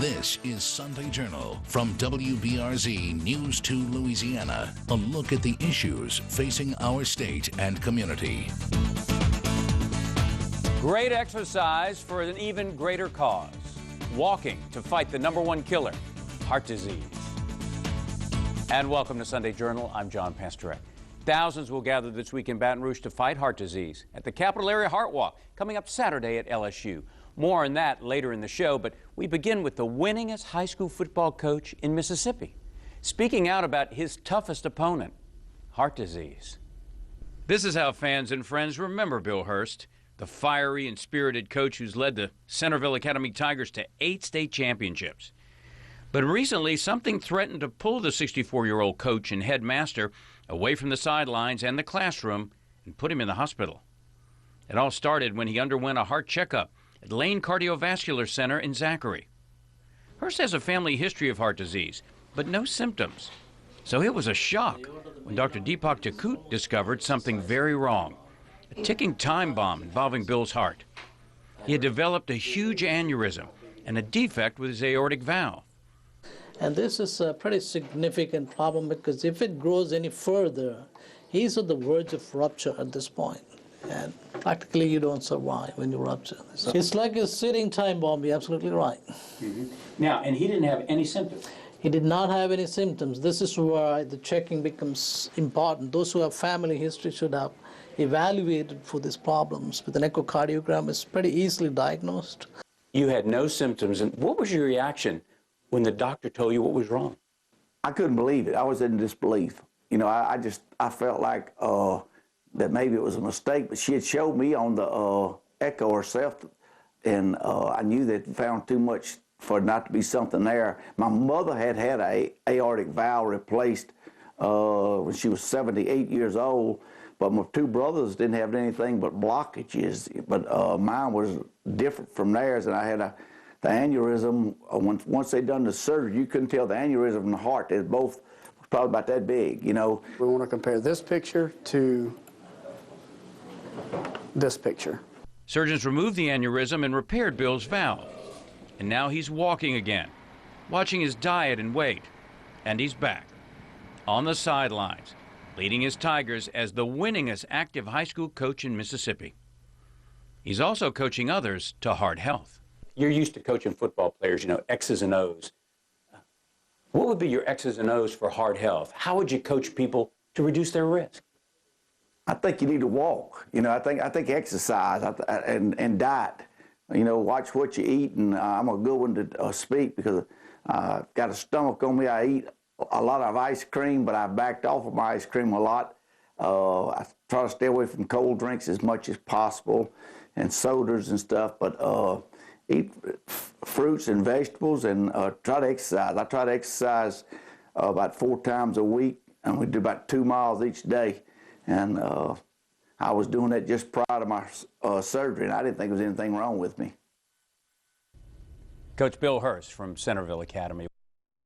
This is Sunday Journal from WBRZ News 2 Louisiana. A look at the issues facing our state and community. Great exercise for an even greater cause. Walking to fight the #1 killer, heart disease. And welcome to Sunday Journal. I'm John Pastoret. Thousands will gather this week in Baton Rouge to fight heart disease at the Capital Area Heart Walk, coming up Saturday at LSU. More on that later in the show, but we begin with the winningest high school football coach in Mississippi, speaking out about his toughest opponent, heart disease. This is how fans and friends remember Bill Hurst, the fiery and spirited coach who's led the Centerville Academy Tigers to 8 state championships. But recently, something threatened to pull the 64-year-old coach and headmaster away from the sidelines and the classroom and put him in the hospital. It all started when he underwent a heart checkup at Lane Cardiovascular Center in Zachary. Hurst has a family history of heart disease, but no symptoms. So it was a shock when Dr. Deepak Takut discovered something very wrong, a ticking time bomb involving Bill's heart. He had developed a huge aneurysm and a defect with his aortic valve. And this is a pretty significant problem because if it grows any further, he's on the verge of rupture at this point. And practically you don't survive when you rupture. So it's like a sitting time bomb, you're absolutely right. Mm-hmm. Now, and he didn't have any symptoms? He did not have any symptoms. This is why the checking becomes important. Those who have family history should have evaluated for these problems. With an echocardiogram, it's pretty easily diagnosed. You had no symptoms, and what was your reaction when the doctor told you what was wrong? I couldn't believe it. I was in disbelief. You know, I felt like that maybe it was a mistake, but she had showed me on the echo herself, and I knew that found too much for it not to be something there. My mother had had a aortic valve replaced when she was 78 years old, but my 2 brothers didn't have anything but blockages, but mine was different from theirs, and I had the aneurysm. Once they'd done the surgery, you couldn't tell the aneurysm from the heart. They both probably about that big, you know. We want to compare this picture to this picture. Surgeons removed the aneurysm and repaired Bill's valve. And now he's walking again, watching his diet and weight. And he's back, on the sidelines, leading his Tigers as the winningest active high school coach in Mississippi. He's also coaching others to heart health. You're used to coaching football players, you know, X's and O's. What would be your X's and O's for heart health? How would you coach people to reduce their risk? I think you need to walk. You know, I think exercise and diet. You know, watch what you eat, and I'm a good one to speak because I've got a stomach on me. I eat a lot of ice cream, but I backed off of my ice cream a lot. I try to stay away from cold drinks as much as possible and sodas and stuff, but eat fruits and vegetables and try to exercise. I try to exercise about 4 times a week, and we do about 2 miles each day. And I was doing that just prior to my surgery, and I didn't think there was anything wrong with me. Coach Bill Hurst from Centerville Academy.